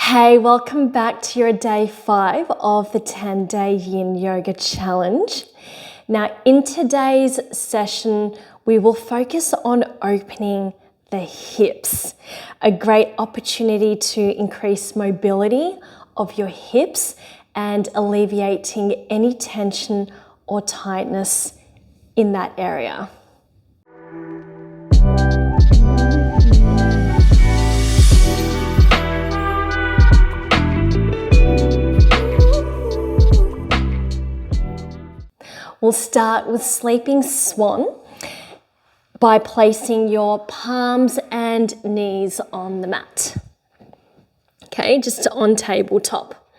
Hey, welcome back to your day 5 of the 10-day Yin Yoga Challenge. Now, in today's session, we will focus on opening the hips, a great opportunity to increase mobility of your hips and alleviating any tension or tightness in that area. We'll start with sleeping swan by placing your palms and knees on the mat. Okay, just on tabletop.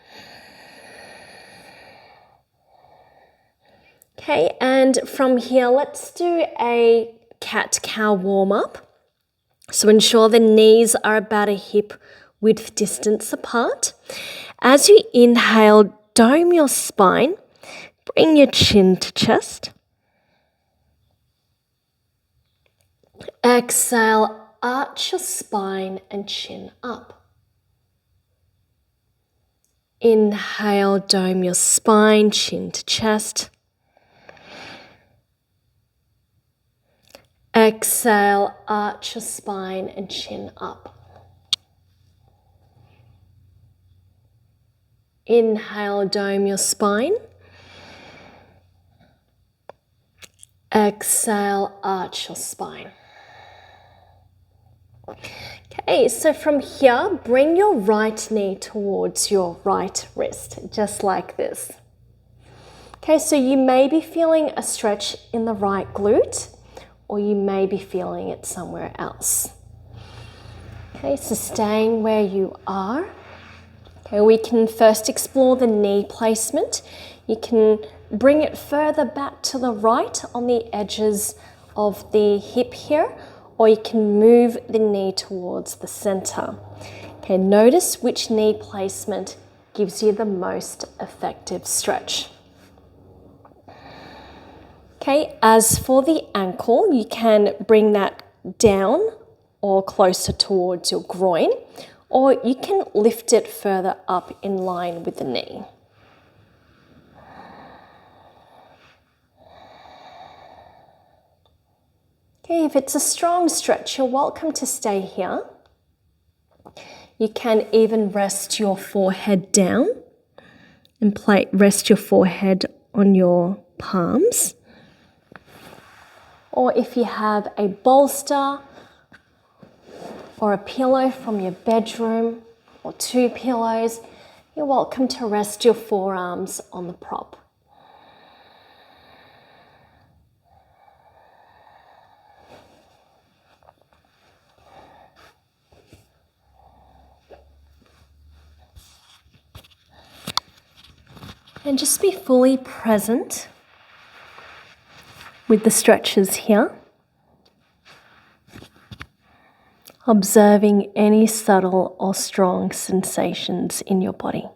Okay, and from here, let's do a cat-cow warm-up. So ensure the knees are about a hip width distance apart. As you inhale, dome your spine. Bring your chin to chest. Exhale, arch your spine and chin up. Inhale, dome your spine, chin to chest. Exhale, arch your spine and chin up. Inhale, dome your spine. Exhale, arch your spine. Okay, so from here, bring your right knee towards your right wrist, just like this. Okay, so you may be feeling a stretch in the right glute, or you may be feeling it somewhere else. Okay, so staying where you are. Okay, we can first explore the knee placement. You can bring it further back to the right on the edges of the hip here, or you can move the knee towards the center. Okay, notice which knee placement gives you the most effective stretch. Okay, as for the ankle, you can bring that down or closer towards your groin, or you can lift it further up in line with the knee. Okay, if it's a strong stretch, you're welcome to stay here. You can even rest your forehead down and rest your forehead on your palms. Or if you have a bolster or a pillow from your bedroom or 2 pillows, you're welcome to rest your forearms on the prop. And just be fully present with the stretches here, observing any subtle or strong sensations in your body.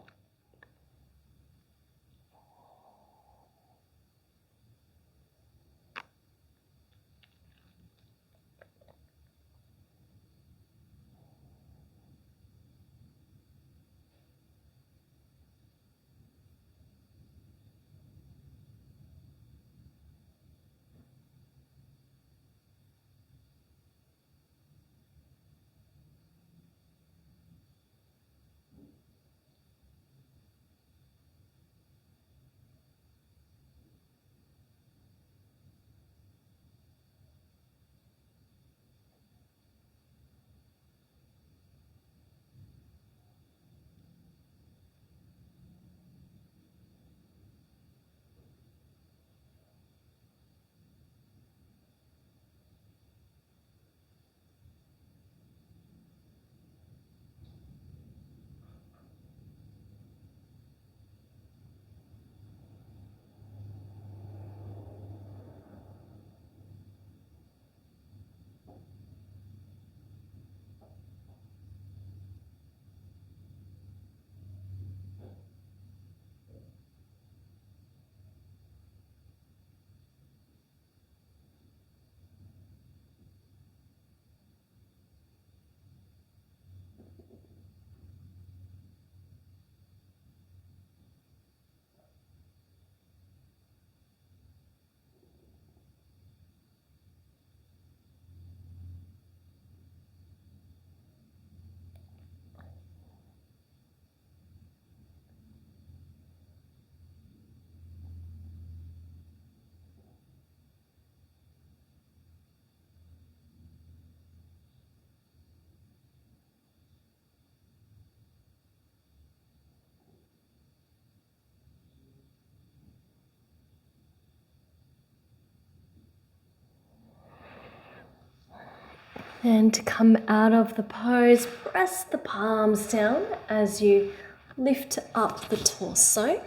And come out of the pose, press the palms down as you lift up the torso.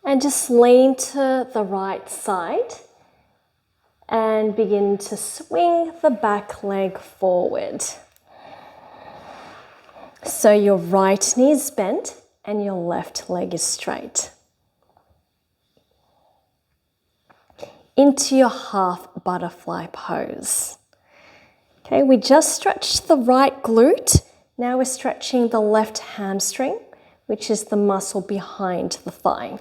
And just lean to the right side and begin to swing the back leg forward. So your right knee is bent and your left leg is straight. Into your half butterfly pose. Okay, we just stretched the right glute. Now we're stretching the left hamstring, which is the muscle behind the thigh.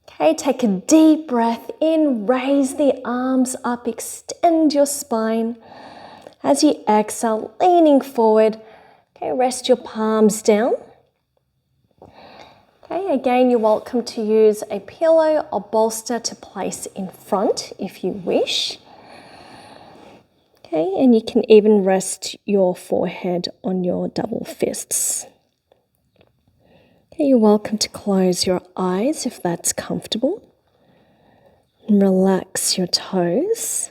Okay, take a deep breath in, raise the arms up, extend your spine. As you exhale, leaning forward, okay, rest your palms down. Okay, again, you're welcome to use a pillow or bolster to place in front if you wish. Okay, and you can even rest your forehead on your double fists. Okay, you're welcome to close your eyes if that's comfortable. And relax your toes.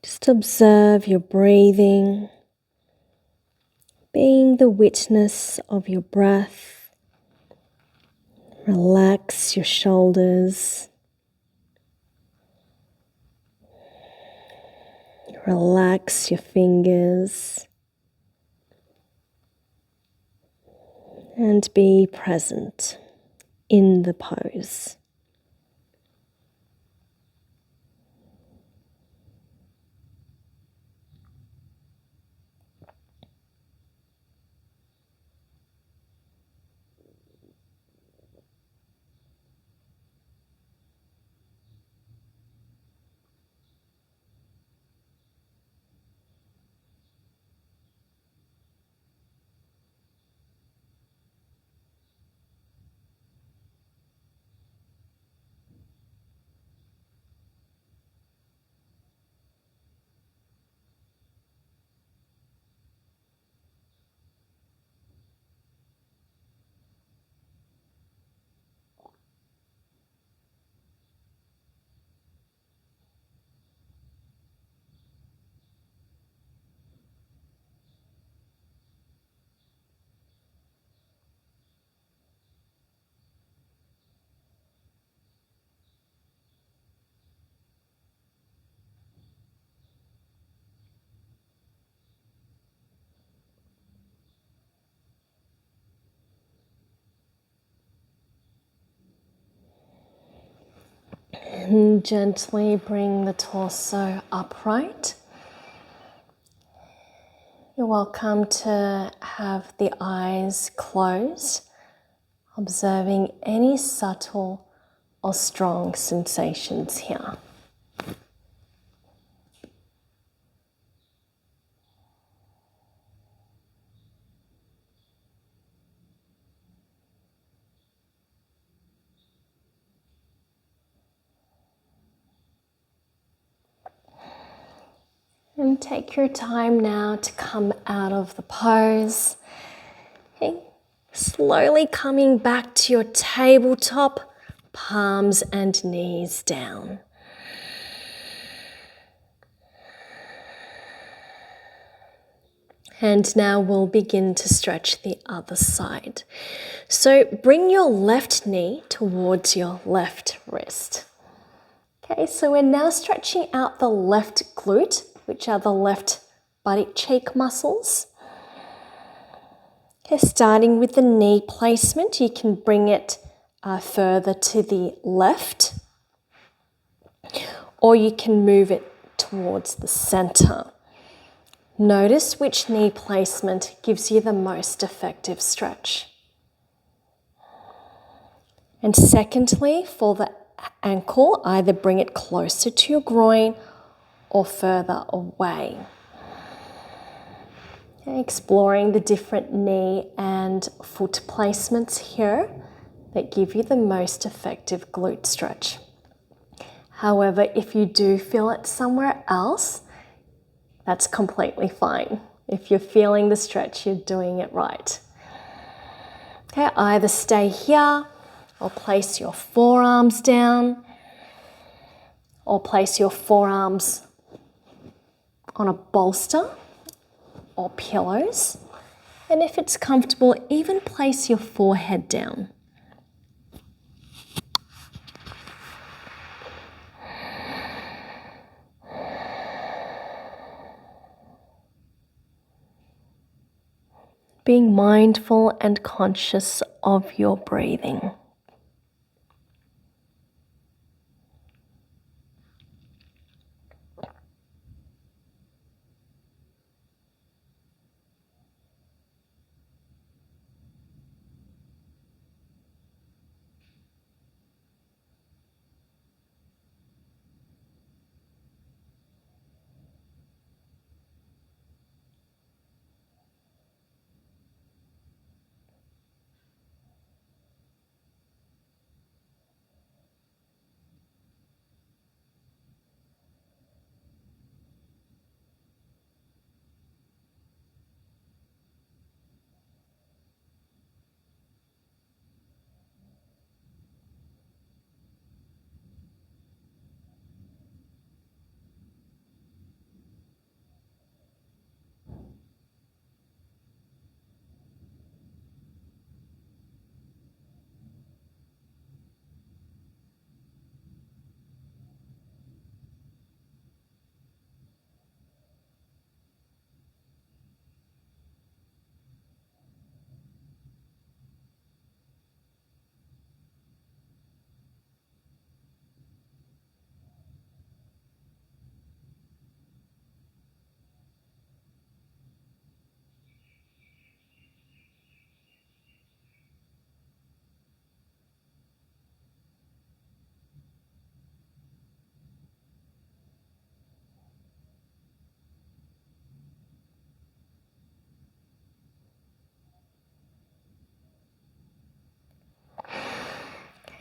Just observe your breathing, being the witness of your breath. Relax your shoulders. Relax your fingers. And be present in the pose. And gently bring the torso upright. You're welcome to have the eyes closed, observing any subtle or strong sensations here. And take your time now to come out of the pose. Okay. Slowly coming back to your tabletop, palms and knees down. And now we'll begin to stretch the other side. So bring your left knee towards your left wrist. Okay, so we're now stretching out the left glute, which are the left butt cheek muscles. Okay, starting with the knee placement, you can bring it further to the left, or you can move it towards the center. Notice which knee placement gives you the most effective stretch. And secondly, for the ankle, either bring it closer to your groin or further away. Okay, exploring the different knee and foot placements here that give you the most effective glute stretch. However, if you do feel it somewhere else, that's completely fine. If you're feeling the stretch, you're doing it right. Okay, either stay here or place your forearms down or place your forearms on a bolster or pillows. And if it's comfortable, even place your forehead down. Being mindful and conscious of your breathing.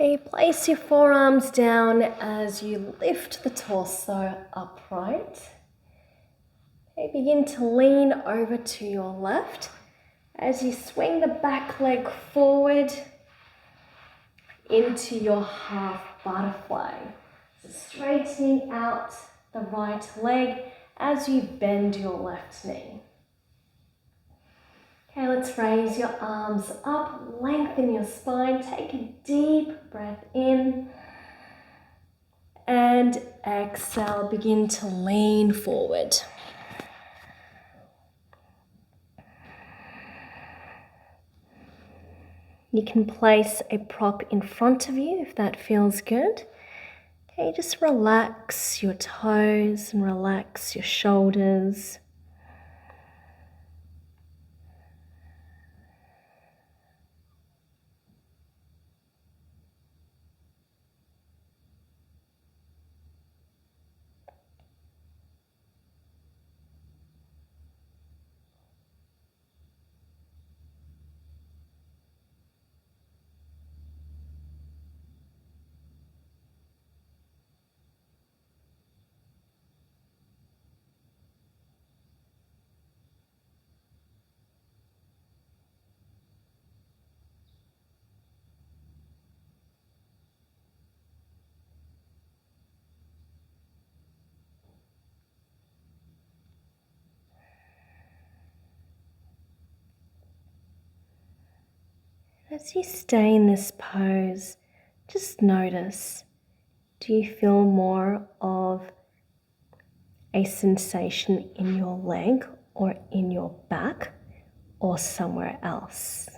Okay, place your forearms down as you lift the torso upright. Okay, begin to lean over to your left as you swing the back leg forward into your half butterfly. So straightening out the right leg as you bend your left knee. Okay, let's raise your arms up, lengthen your spine, take a deep breath in and exhale, begin to lean forward. You can place a prop in front of you if that feels good. Okay, just relax your toes and relax your shoulders. As you stay in this pose, just notice, do you feel more of a sensation in your leg or in your back or somewhere else?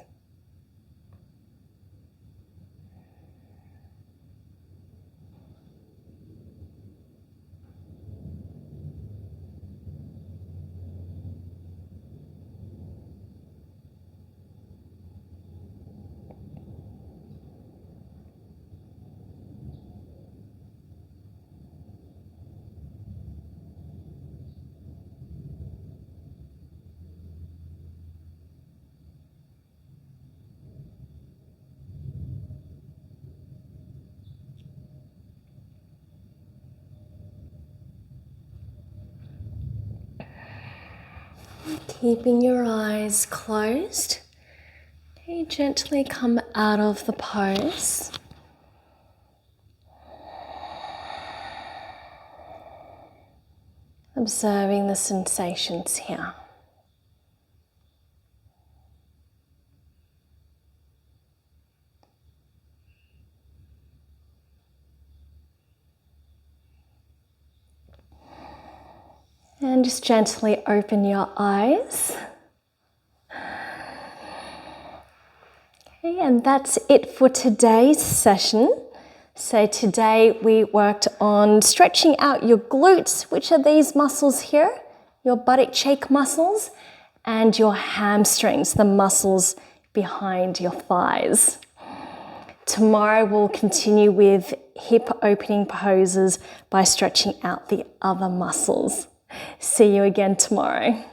Keeping your eyes closed. Okay, gently come out of the pose. Observing the sensations here. And just gently open your eyes. Okay, and that's it for today's session. So today we worked on stretching out your glutes, which are these muscles here, your buttock cheek muscles, and your hamstrings, the muscles behind your thighs. Tomorrow we'll continue with hip opening poses by stretching out the other muscles. See you again tomorrow.